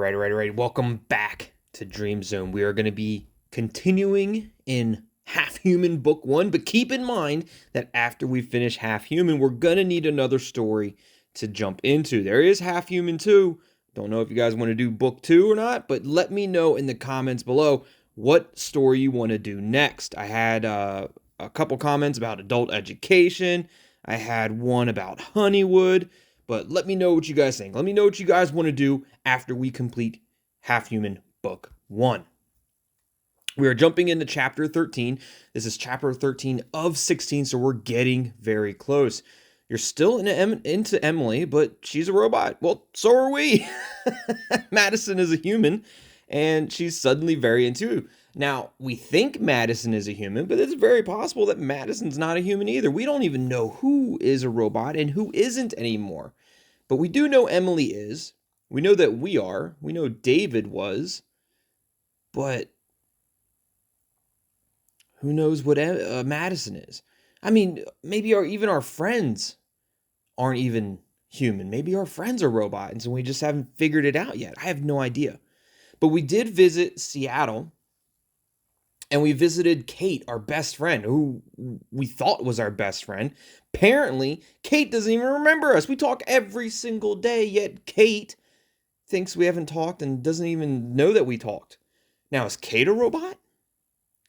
All right. Welcome back to Dream Zone. We are going to be continuing in Half Human Book 1, but keep in mind that after we finish Half Human, we're going to need another story to jump into. There is Half Human 2. Don't know if you guys want to do Book 2 or not, but let me know in the comments below what story you want to do next. I had a couple comments about adult education. I had one about Honeywood. But let me know what you guys think. Let me know what you guys want to do after we complete Half Human Book 1. We are jumping into Chapter 13. This is Chapter 13 of 16, so we're getting very close. You're still into Emily, but she's a robot. Well, so are we. Madison is a human, and she's suddenly very into you. Now, we think Madison is a human, but it's very possible that Madison's not a human either. We don't even know who is a robot and who isn't anymore. But we do know Emily is. We know that we are. We know David was. But who knows what Madison is? I mean, maybe even our friends aren't even human. Maybe our friends are robots and we just haven't figured it out yet. I have no idea. But we did visit Seattle. And we visited Kate, our best friend, who we thought was our best friend. Apparently, Kate doesn't even remember us. We talk every single day, yet Kate thinks we haven't talked and doesn't even know that we talked. Now, is Kate a robot?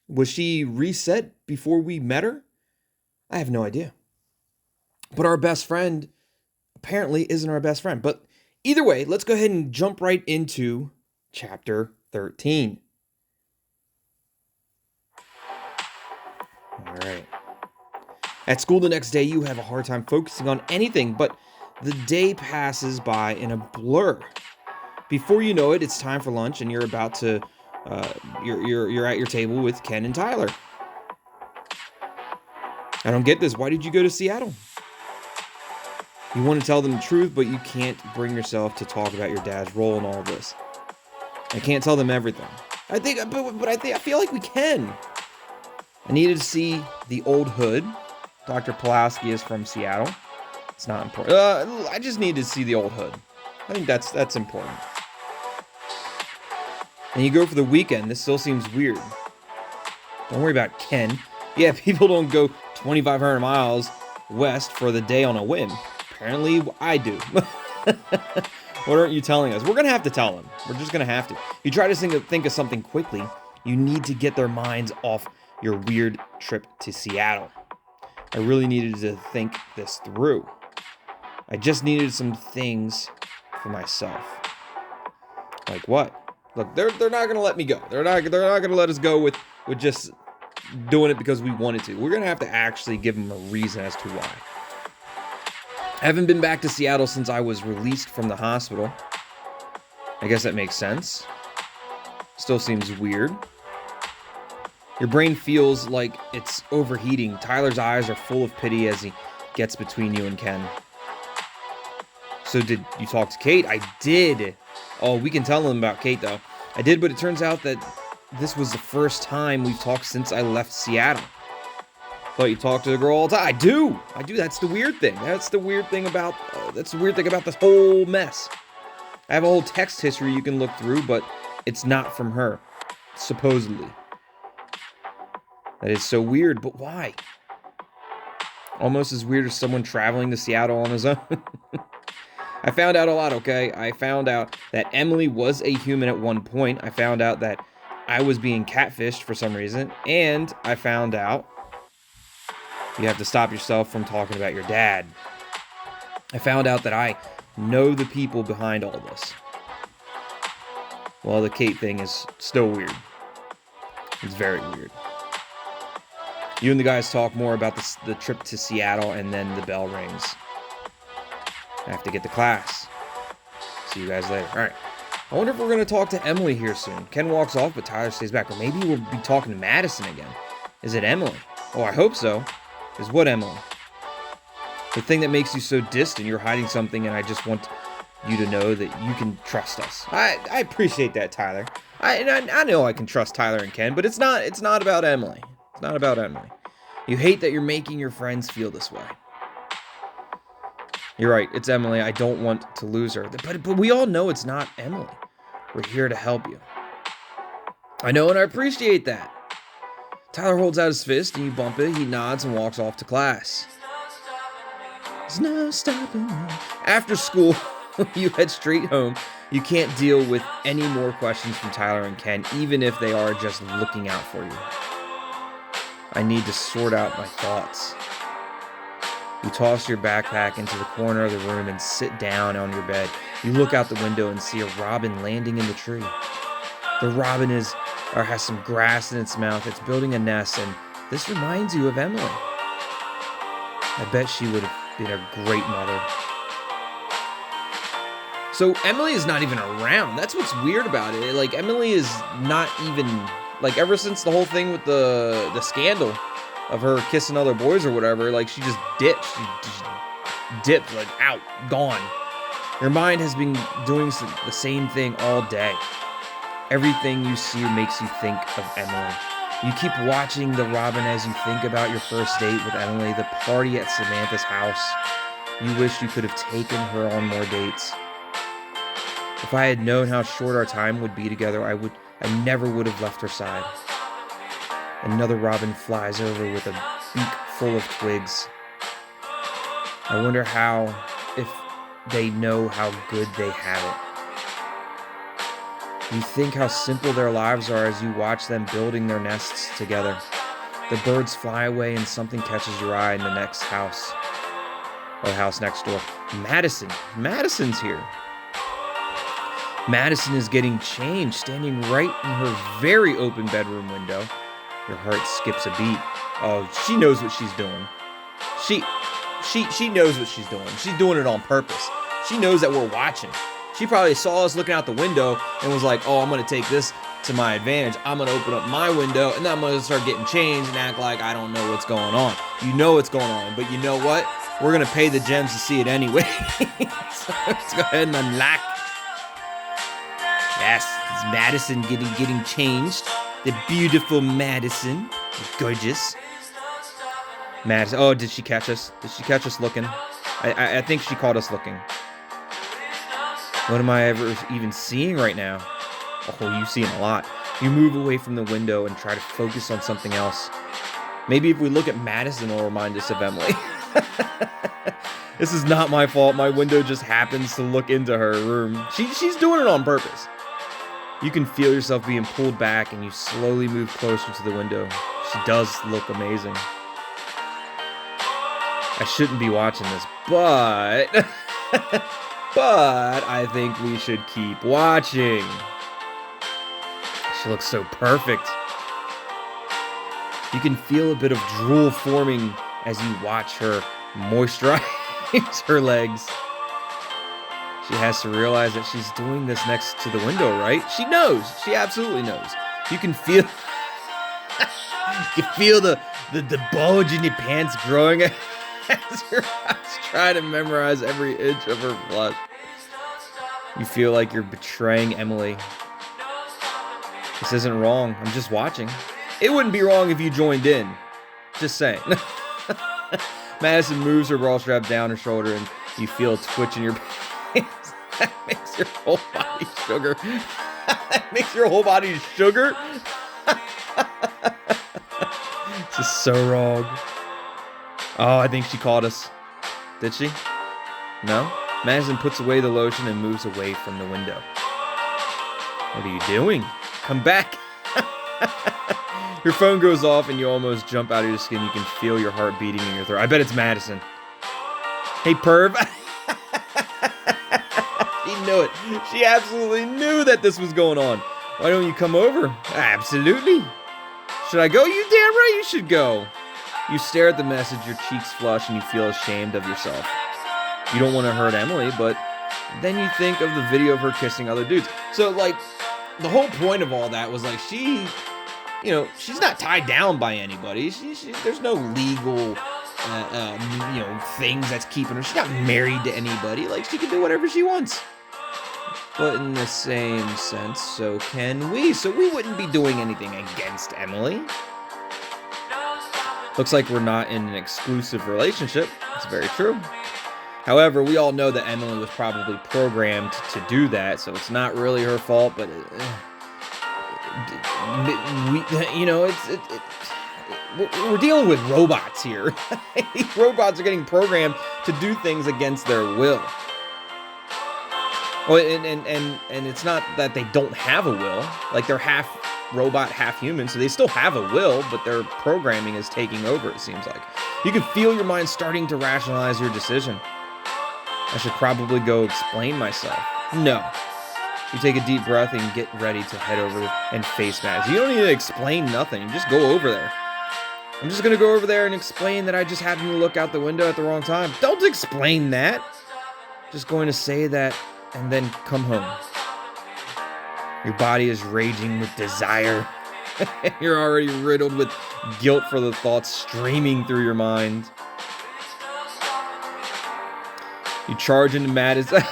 Was she reset before we met her? I have no idea. But our best friend apparently isn't our best friend. But either way, let's go ahead and jump right into Chapter 13. All right. At school the next day, you have a hard time focusing on anything, but the day passes by in a blur. Before you know it, it's time for lunch, and you're about to, you're at your table with Ken and Tyler. I don't get this. Why did you go to Seattle? You want to tell them the truth, but you can't bring yourself to talk about your dad's role in all this. I can't tell them everything. I feel like we can. I needed to see the old hood. Dr. Pulaski is from Seattle. It's not important. I just needed to see the old hood. I think that's important. And you go for the weekend. This still seems weird. Don't worry about Ken. Yeah, people don't go 2,500 miles west for the day on a whim. Apparently, I do. What aren't you telling us? We're going to have to tell them. We're just going to have to. You try to think of something quickly. You need to get their minds off your weird trip to Seattle. I really needed to think this through. I just needed some things for myself. Like what? Look, they're not gonna let me go. They're not gonna let us go with just doing it because we wanted to. We're gonna have to actually give them a reason as to why. I haven't been back to Seattle since I was released from the hospital. I guess that makes sense. Still seems weird. Your brain feels like it's overheating. Tyler's eyes are full of pity as he gets between you and Ken. So did you talk to Kate? I did. Oh, we can tell them about Kate, though. I did, but it turns out that this was the first time we've talked since I left Seattle. Thought you talked to the girl all the time. I do. That's the weird thing. That's the weird thing about this whole mess. I have a whole text history you can look through, but it's not from her, supposedly. That is so weird, but why? Almost as weird as someone traveling to Seattle on his own. I found out a lot, okay? I found out that Emily was a human at one point. I found out that I was being catfished for some reason. And I found out you have to stop yourself from talking about your dad. I found out that I know the people behind all this. Well, the Kate thing is still weird. It's very weird. You and the guys talk more about the trip to Seattle, and then the bell rings. I have to get to class. See you guys later. All right. I wonder if we're going to talk to Emily here soon. Ken walks off, but Tyler stays back. Or maybe we'll be talking to Madison again. Is it Emily? Oh, I hope so. Is what Emily? The thing that makes you so distant. You're hiding something, and I just want you to know that you can trust us. I appreciate that, Tyler. I know I can trust Tyler and Ken, but it's not about Emily. It's not about Emily. You hate that you're making your friends feel this way. You're right, it's Emily. I don't want to lose her. But we all know it's not Emily. We're here to help you. I know, and I appreciate that. Tyler holds out his fist and you bump it. He nods and walks off to class. There's no stopping me. After school, you head straight home. You can't deal with any more questions from Tyler and Ken, even if they are just looking out for you. I need to sort out my thoughts. You toss your backpack into the corner of the room and sit down on your bed. You look out the window and see a robin landing in the tree. The robin has some grass in its mouth. It's building a nest, and this reminds you of Emily. I bet she would have been a great mother. So Emily is not even around. That's what's weird about it. Like, Emily is not even, like, ever since the whole thing with the scandal of her kissing other boys or whatever, like, she just dipped. She just dipped, like, out, gone. Your mind has been doing the same thing all day. Everything you see makes you think of Emily. You keep watching the robin as you think about your first date with Emily, the party at Samantha's house. You wish you could have taken her on more dates. If I had known how short our time would be together, I never would have left her side. Another robin flies over with a beak full of twigs. I wonder if they know how good they have it. You think how simple their lives are as you watch them building their nests together. The birds fly away and something catches your eye in the next house. Or the house next door. Madison. Madison's here. Madison is getting changed, standing right in her very open bedroom window. Your heart skips a beat. Oh, she knows what she's doing. She knows what she's doing. She's doing it on purpose. She knows that we're watching. She probably saw us looking out the window and was like, oh, I'm going to take this to my advantage. I'm going to open up my window and then I'm going to start getting changed and act like I don't know what's going on. You know what's going on, but you know what? We're going to pay the gems to see it anyway. So let's go ahead and unlock. Yes, it's Madison getting changed. The beautiful Madison. Gorgeous. Madison. Oh, did she catch us? Did she catch us looking? I think she caught us looking. What am I ever even seeing right now? Oh, you've seen a lot. You move away from the window and try to focus on something else. Maybe if we look at Madison, it'll remind us of Emily. This is not my fault. My window just happens to look into her room. She's doing it on purpose. You can feel yourself being pulled back and you slowly move closer to the window. She does look amazing. I shouldn't be watching this, but... But I think we should keep watching. She looks so perfect. You can feel a bit of drool forming as you watch her moisturize her legs. She has to realize that she's doing this next to the window, right? She knows. She absolutely knows. You can feel the bulge in your pants growing as her eyes try to memorize every inch of her blush. You feel like you're betraying Emily. This isn't wrong. I'm just watching. It wouldn't be wrong if you joined in. Just saying. Madison moves her bra strap down her shoulder and you feel a twitch in your pants. That makes your whole body sugar. That makes your whole body sugar? This is so wrong. Oh, I think she caught us. Did she? No? Madison puts away the lotion and moves away from the window. What are you doing? Come back. Your phone goes off and you almost jump out of your skin. You can feel your heart beating in your throat. I bet it's Madison. Hey, perv. She knew it. She absolutely knew that this was going on. Why don't you come over? Absolutely. Should I go? You damn right you should go. You stare at the message, your cheeks flush, and you feel ashamed of yourself. You don't want to hurt Emily, but then you think of the video of her kissing other dudes. So, like, the whole point of all that was, like, she's not tied down by anybody. There's no legal, things that's keeping her. She's not married to anybody. Like, she can do whatever she wants. But in the same sense, so can we. So we wouldn't be doing anything against Emily. Looks like we're not in an exclusive relationship. It's very true. However, we all know that Emily was probably programmed to do that, so it's not really her fault, but we're dealing with robots here. These robots are getting programmed to do things against their will. Well, and it's not that they don't have a will. Like, they're half robot, half human, so they still have a will, but their programming is taking over, it seems like. You can feel your mind starting to rationalize your decision. I should probably go explain myself. No. You take a deep breath and get ready to head over and face Madison. You don't need to explain nothing. You just go over there. I'm just going to go over there and explain that I just happened to look out the window at the wrong time. Don't explain that. Just going to say that and then come home. Your body is raging with desire. You're already riddled with guilt for the thoughts streaming through your mind. You charge into Madison.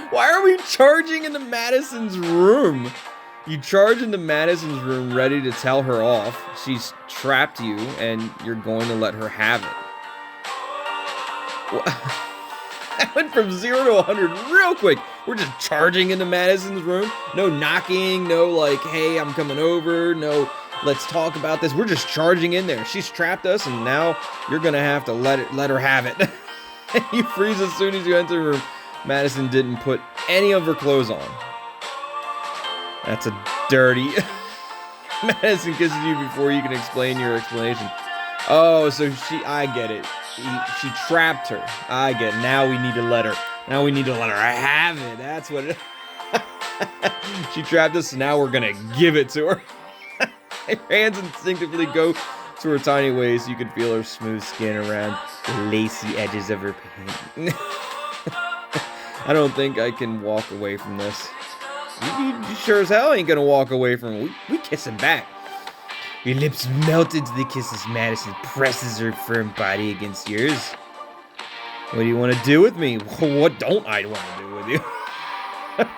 Why are we charging into Madison's room? You charge into Madison's room ready to tell her off. She's trapped you and you're going to let her have it. I went from 0 to 100 real quick. We're just charging into Madison's room. No knocking, no like, hey, I'm coming over. No, let's talk about this. We're just charging in there. She's trapped us and now you're going to have to let her have it. You freeze as soon as you enter the room. Madison didn't put any of her clothes on. That's a dirty... Madison kisses you before you can explain your explanation. Oh, so I get it. She trapped her. I get it. Now we need to let her. Now we need to let her have it. That's what it... She trapped us, so now we're gonna give it to her. Her hands instinctively go to her tiny waist. You can feel her smooth skin around the lacy edges of her pants. I don't think I can walk away from this. You sure as hell ain't gonna walk away from it. We kissing back. Your lips melt into the kisses. Madison presses her firm body against yours. What do you want to do with me? What don't I want to do with you?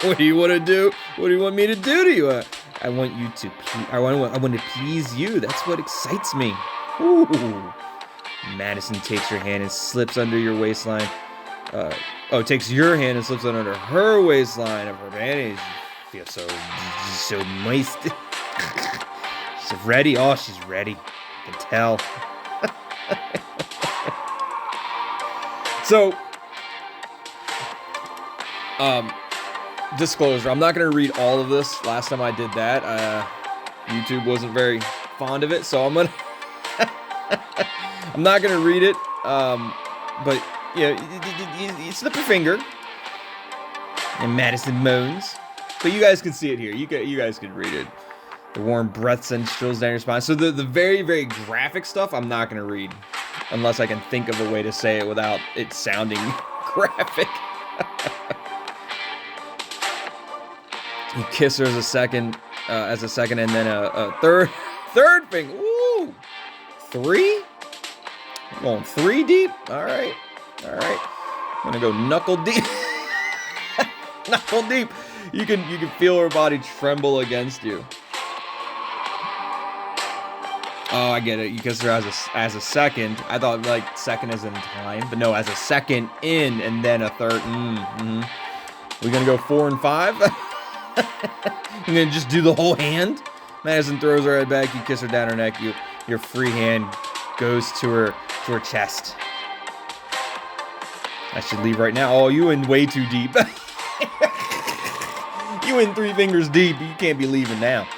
What do you want to do? What do you want me to do to you? I want you to. I want to please you. That's what excites me. Ooh. Madison takes your hand and slips under your waistline. Takes your hand and slips it under her waistline of her panties. Feels so moist. She's ready. Oh, she's ready. I can tell. So, disclosure, I'm not going to read all of this. Last time I did that, YouTube wasn't very fond of it, so I'm not going to read it, but, yeah, you slip your finger, and Madison moans, but you guys can see it here. You guys can read it. The warm breath sends chills down your spine. So the very, very graphic stuff, I'm not going to read, unless I can think of a way to say it without it sounding graphic. You kiss her as a second, and then a third finger. Ooh, 3? I'm going 3 deep. All right. I'm gonna go knuckle deep. Knuckle deep. You can feel her body tremble against you. Oh, I get it. You kiss her as a second. I thought like second as in time, but no, as a second in, and then a third. We're gonna go 4 and 5. You're gonna just do the whole hand. Madison throws her head back. You kiss her down her neck. Your free hand goes to her chest. I should leave right now. Oh, you in way too deep. You in 3 fingers deep. You can't be leaving now.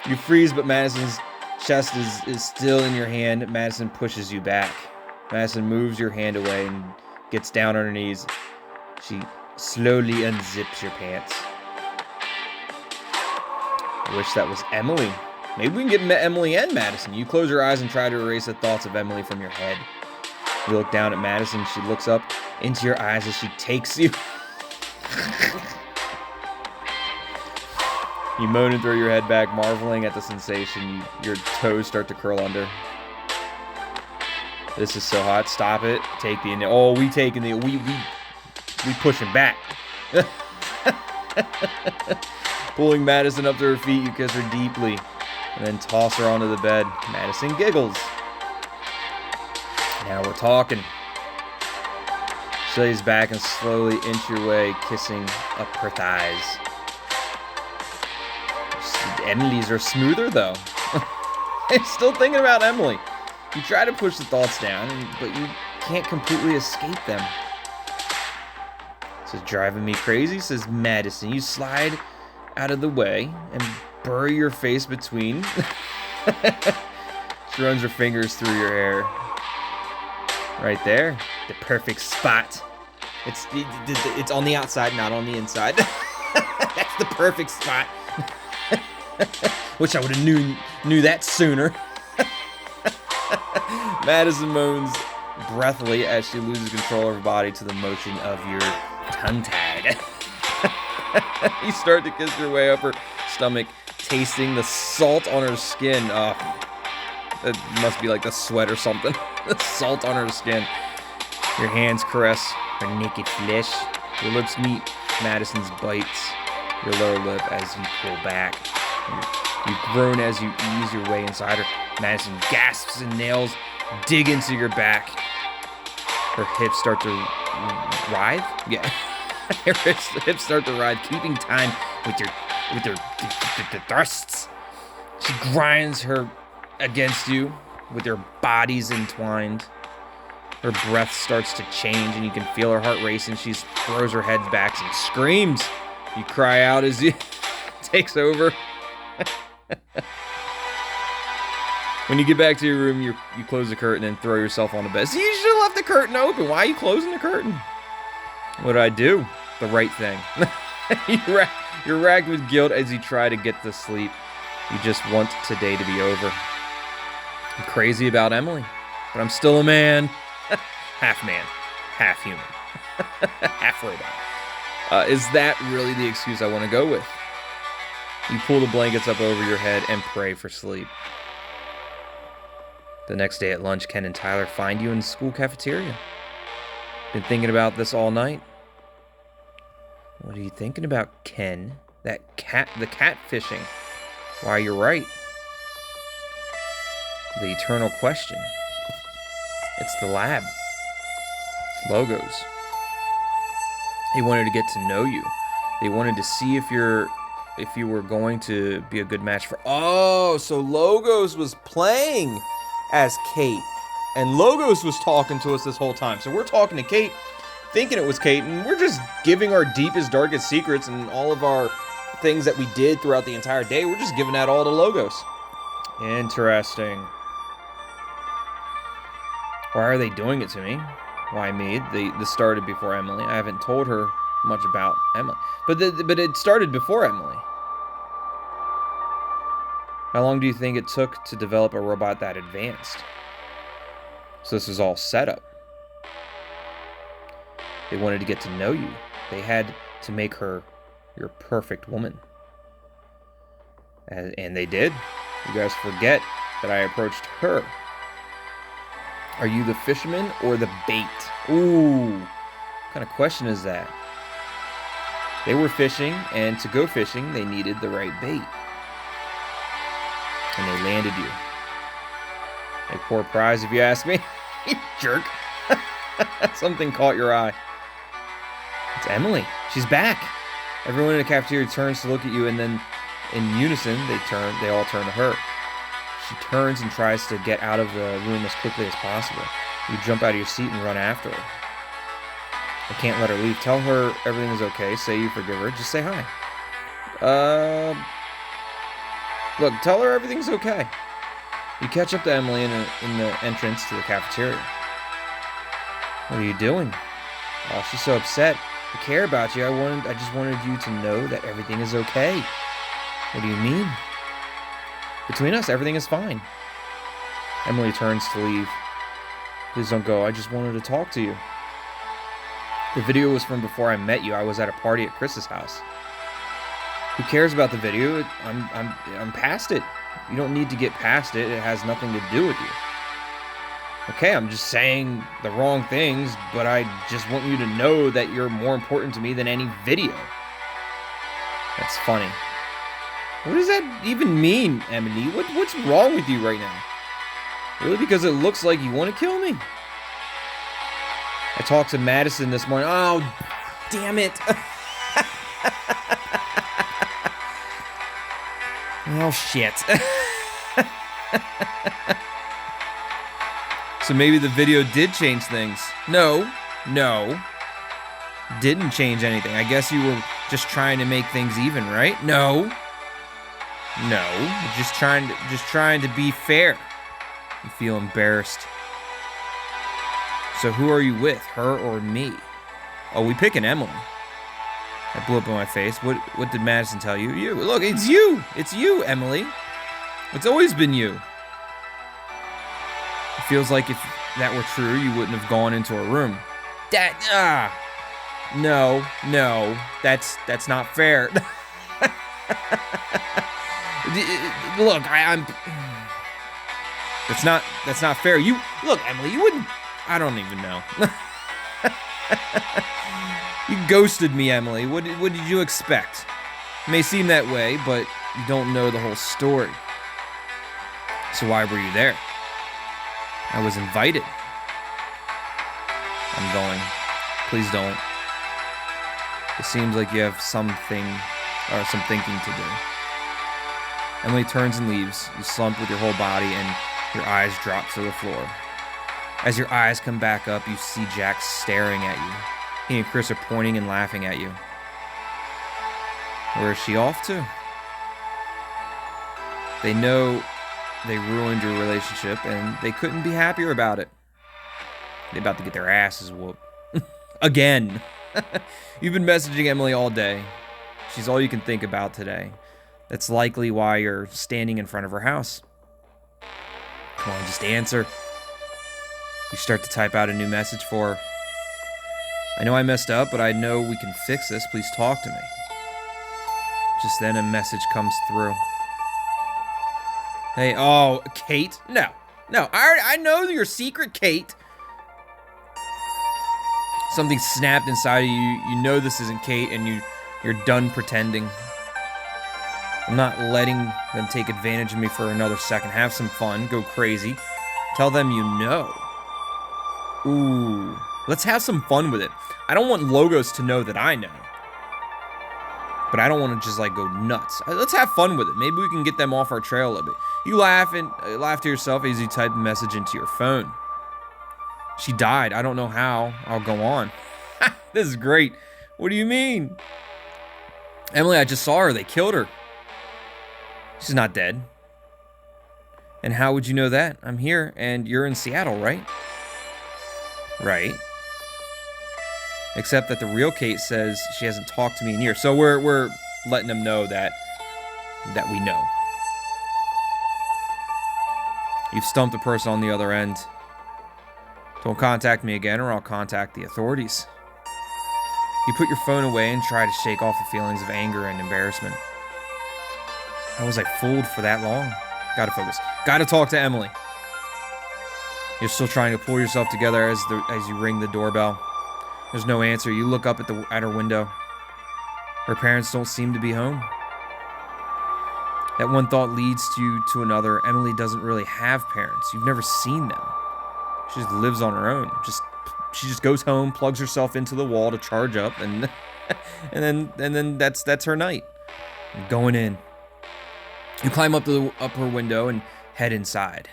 You freeze, but Madison's chest is still in your hand. Madison pushes you back. Madison moves your hand away and gets down on her knees. She slowly unzips your pants. I wish that was Emily. Maybe we can get Emily and Madison. You close your eyes and try to erase the thoughts of Emily from your head. You look down at Madison. She looks up into your eyes as she takes you. You moan and throw your head back, marveling at the sensation. Your toes start to curl under. This is so hot. Stop it. Take the... Oh, we taking the... We pushing back. Pulling Madison up to her feet, you kiss her deeply, and then toss her onto the bed. Madison giggles. Now we're talking. She lays back and slowly inch your way, kissing up her thighs. Emily's are smoother, though. I'm still thinking about Emily. You try to push the thoughts down, but you can't completely escape them. This is driving me crazy, says Madison. You slide out of the way and bury your face between. She runs her fingers through your hair. Right there, the perfect spot. It's on the outside, not on the inside. That's the perfect spot. Wish I would have knew that sooner. Madison moans breathily as she loses control of her body to the motion of your tongue tag. You start to kiss your way up her stomach, tasting the salt on her skin. Oh, it must be like the sweat or something. The salt on her skin. Your hands caress her naked flesh. Your lips meet Madison's bites your lower lip as you pull back. You groan as you ease your way inside her. Madison gasps and nails dig into your back. Her hips start to writhe. Yeah. Her hips start to writhe, keeping time with your thrusts. She grinds her against you with your bodies entwined. Her breath starts to change and you can feel her heart racing. She throws her head back and screams. You cry out as he takes over. When you get back to your room, you close the curtain and throw yourself on the bed. So you should have left the curtain open. Why are you closing the curtain? What did I do? The right thing. You're racked with guilt as you try to get to sleep. You just want today to be over. I'm crazy about Emily, but I'm still a man. Half man, half human. Half robot. Is that really the excuse I want to go with? You pull the blankets up over your head and pray for sleep. The next day at lunch, Ken and Tyler find you in the school cafeteria. Been thinking about this all night? What are you thinking about, Ken? The catfishing. Why, you're right. The eternal question. It's the lab. It's Logos. They wanted to get to know you. They wanted to see if you were going to be a good match for... Oh, so Logos was playing as Kate. And Logos was talking to us this whole time. So we're talking to Kate, thinking it was Kate, and we're just giving our deepest, darkest secrets and all of our things that we did throughout the entire day. We're just giving that all to Logos. Interesting. Why are they doing it to me? Why me? This started before Emily. I haven't told her much about Emily. But it started before Emily. How long do you think it took to develop a robot that advanced? So this was all set up. They wanted to get to know you. They had to make her your perfect woman. And they did. You guys forget that I approached her. Are you the fisherman or the bait? Ooh, what kind of question is that? They were fishing, and to go fishing, they needed the right bait. And they landed you. A poor prize, if you ask me. You jerk. Something caught your eye. It's Emily. She's back. Everyone in the cafeteria turns to look at you, and then in unison, they all turn to her. She turns and tries to get out of the room as quickly as possible. You jump out of your seat and run after her. I can't let her leave. Tell her everything is okay. Say you forgive her. Just say hi. Look, tell her everything's okay. You catch up to Emily in the entrance to the cafeteria. What are you doing? Oh, she's so upset. I care about you. I just wanted you to know that everything is okay. What do you mean? Between us, everything is fine. Emily turns to leave. Please don't go. I just wanted to talk to you. The video was from before I met you. I was at a party at Chris's house. Who cares about the video? I'm past it. You don't need to get past it. It has nothing to do with you. Okay, I'm just saying the wrong things, but I just want you to know that you're more important to me than any video. That's funny. What does that even mean, Emily? What's wrong with you right now? Really? Because it looks like you want to kill me? I talked to Madison this morning. Oh, damn it. Oh, shit. So maybe the video did change things. No. Didn't change anything. I guess you were just trying to make things even, right? No. Just trying to be fair. You feel embarrassed. So who are you with, her or me? Oh, we picking Emily. I blew up in my face. What did Madison tell you? You. Look, it's you. It's you, Emily. It's always been you. It feels like if that were true, you wouldn't have gone into her room. No. That's not fair. Look, I'm. That's not fair. You look, Emily. You wouldn't. I don't even know. You ghosted me, Emily. What did you expect? It may seem that way, but you don't know the whole story. So why were you there? I was invited. I'm going. Please don't. It seems like you have some thinking to do. Emily turns and leaves. You slump with your whole body and your eyes drop to the floor. As your eyes come back up, you see Jack staring at you. He and Chris are pointing and laughing at you. Where is she off to? They know they ruined your relationship and they couldn't be happier about it. They're about to get their asses whooped. Again. You've been messaging Emily all day. She's all you can think about today. That's likely why you're standing in front of her house. Come on, just answer. You start to type out a new message for her. I know I messed up, but I know we can fix this. Please talk to me. Just then a message comes through. Hey, oh, Kate? No. I know your secret, Kate. Something snapped inside of you. You know this isn't Kate, and you're done pretending. I'm not letting them take advantage of me for another second. Have some fun. Go crazy. Tell them you know. Ooh. Let's have some fun with it. I don't want Logos to know that I know. But I don't want to just like go nuts. Let's have fun with it. Maybe we can get them off our trail a little bit. You laugh to yourself as you type the message into your phone. She died. I don't know how. I'll go on. This is great. What do you mean? Emily, I just saw her. They killed her. She's not dead. And how would you know that? I'm here, and you're in Seattle, right? Right. Except that the real Kate says she hasn't talked to me in years. So we're letting them know that we know. You've stumped the person on the other end. Don't contact me again or I'll contact the authorities. You put your phone away and try to shake off the feelings of anger and embarrassment. How was I fooled for that long? Gotta focus. Gotta talk to Emily. You're still trying to pull yourself together as you ring the doorbell. There's no answer. You look up at her window. Her parents don't seem to be home. That one thought leads you to another. Emily doesn't really have parents. You've never seen them. She just lives on her own. She just goes home, plugs herself into the wall to charge up, and then that's her night. Going in. You climb up her window and head inside.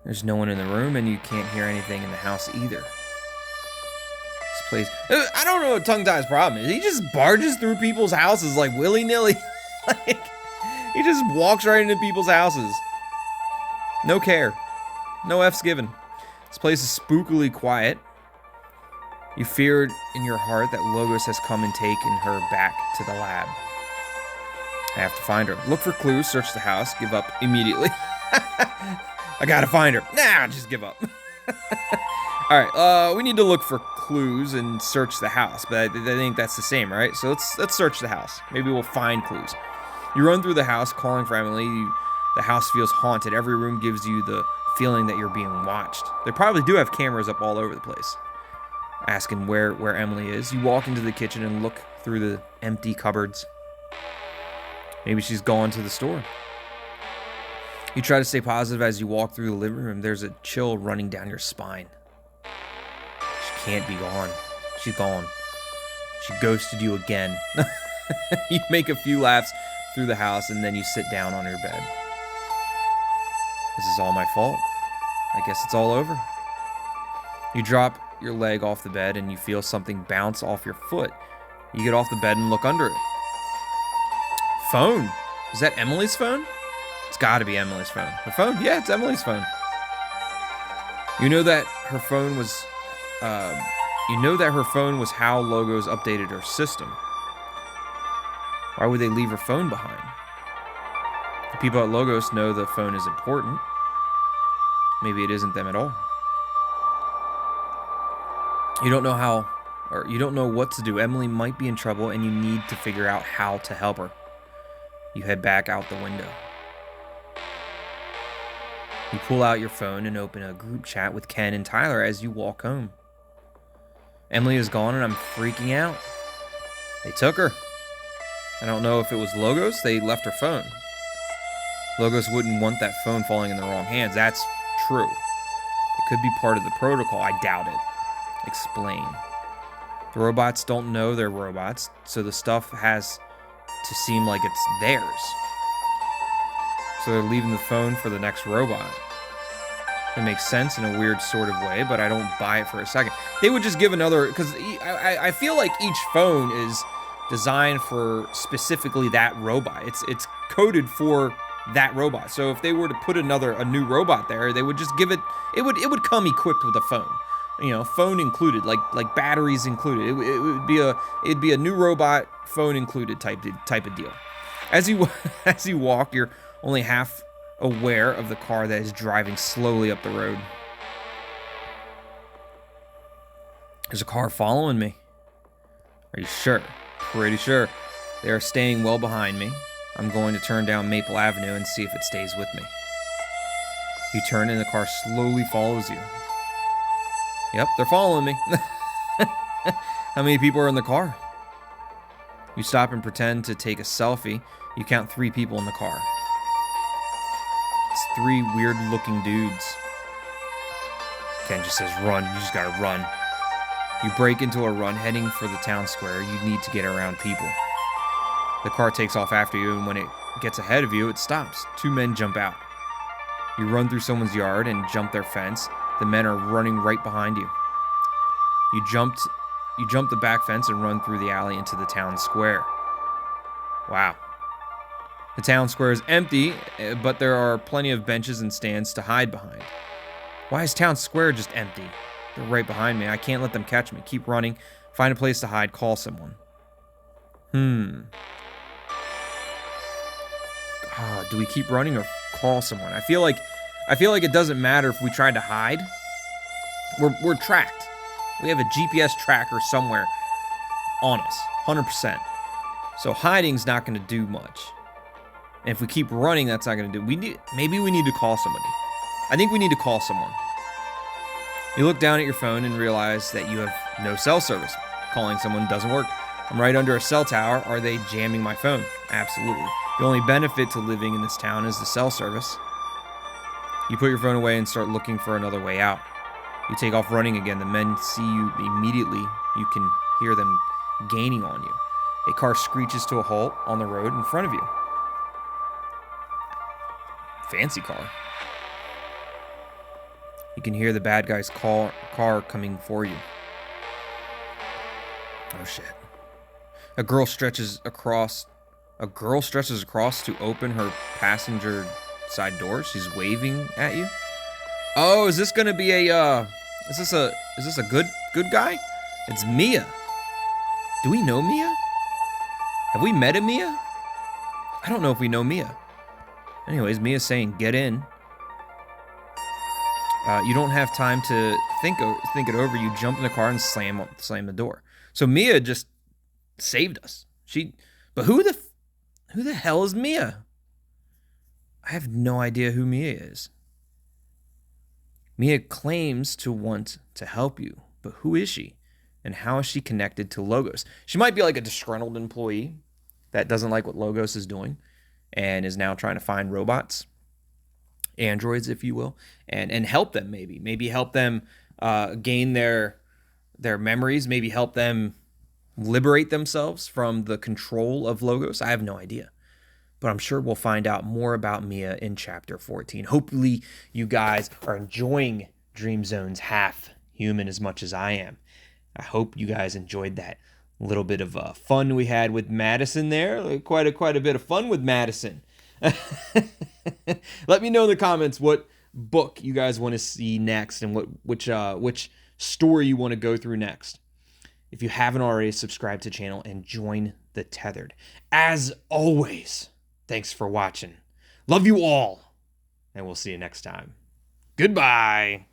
There's no one in the room, and you can't hear anything in the house either. This place... I don't know what Tongue Tie's problem is. He just barges through people's houses like willy-nilly. Like, he just walks right into people's houses. No care. No F's given. This place is spookily quiet. You feared in your heart that Logos has come and taken her back to the lab. I have to find her. Look for clues, search the house, give up immediately. I gotta find her. Nah, just give up. Alright, we need to look for clues and search the house, but I think that's the same, right? So let's search the house. Maybe we'll find clues. You run through the house, calling for Emily. The house feels haunted. Every room gives you the feeling that you're being watched. They probably do have cameras up all over the place. Asking where Emily is. You walk into the kitchen and look through the empty cupboards. Maybe she's gone to the store. You try to stay positive as you walk through the living room. There's a chill running down your spine. She can't be gone. She's gone. She ghosted you again. You make a few laps through the house, and then you sit down on your bed. This is all my fault. I guess it's all over. You drop your leg off the bed, and you feel something bounce off your foot. You get off the bed and look under it. Phone. Is that Emily's phone? It's got to be Emily's phone. Her phone? Yeah, it's Emily's phone. You know that her phone was how Logos updated her system. Why would they leave her phone behind? The people at Logos know the phone is important. Maybe it isn't them at all. You don't know what to do. Emily might be in trouble, and you need to figure out how to help her. You head back out the window. You pull out your phone and open a group chat with Ken and Tyler as you walk home. Emily is gone, and I'm freaking out. They took her. I don't know if it was Logos. They left her phone. Logos wouldn't want that phone falling in the wrong hands. That's true. It could be part of the protocol. I doubt it. Explain. The robots don't know they're robots, so the stuff has to seem like it's theirs. So they're leaving the phone for the next robot. It makes sense in a weird sort of way, but I don't buy it for a second. They would just give another, because I feel like each phone is designed for specifically that robot. It's coded for that robot. So if they were to put a new robot there, they would just give it would come equipped with a phone. You know, phone included, like batteries included. It'd be a new robot, phone included type of deal. As you walk, you're only half aware of the car that is driving slowly up the road. There's a car following me. Are you sure? Pretty sure. They are staying well behind me. I'm going to turn down Maple Avenue and see if it stays with me. You turn and the car slowly follows you. Yep, they're following me. How many people are in the car? You stop and pretend to take a selfie. You count 3 people in the car. It's 3 weird-looking dudes. Ken just says, run. You just gotta run. You break into a run, heading for the town square. You need to get around people. The car takes off after you, and when it gets ahead of you, it stops. 2 men jump out. You run through someone's yard and jump their fence. The men are running right behind you. You jump the back fence and run through the alley into the town square. Wow. The town square is empty, but there are plenty of benches and stands to hide behind. Why is town square just empty? They're right behind me. I can't let them catch me. Keep running. Find a place to hide. Call someone. Do we keep running or call someone? I feel like it doesn't matter if we try to hide. We're tracked. We have a GPS tracker somewhere on us, 100%. So hiding's not going to do much. And if we keep running, that's not going to do. Maybe we need to call somebody. I think we need to call someone. You look down at your phone and realize that you have no cell service. Calling someone doesn't work. I'm right under a cell tower. Are they jamming my phone? Absolutely. The only benefit to living in this town is the cell service. You put your phone away and start looking for another way out. You take off running again. The men see you immediately. You can hear them gaining on you. A car screeches to a halt on the road in front of you. Fancy car. You can hear the bad guy's car coming for you. Oh shit. A girl stretches across to open her passenger side door. She's waving at you. Oh, is this gonna be is this a good guy? It's Mia. Do we know Mia? Have we met a Mia? I don't know if we know Mia. Anyways, Mia's saying, get in. You don't have time to think it over. You jump in the car and slam the door. So Mia just saved us. But who the hell is Mia? I have no idea who Mia is. Mia claims to want to help you, but who is she? And how is she connected to Logos? She might be like a disgruntled employee that doesn't like what Logos is doing and is now trying to find robots. androids, if you will, and help them, maybe help them gain their memories, maybe help them liberate themselves from the control of Logos. I have no idea, but I'm sure we'll find out more about Mia in chapter 14. Hopefully you guys are enjoying Dream Zone's half human as much as I am. I hope you guys enjoyed that little bit of fun we had with Madison there. Quite a bit of fun with Madison. Let me know in the comments what book you guys want to see next and which story you want to go through next. If you haven't already, subscribe to the channel and join the Tethered. As always, thanks for watching. Love you all, and we'll see you next time. Goodbye.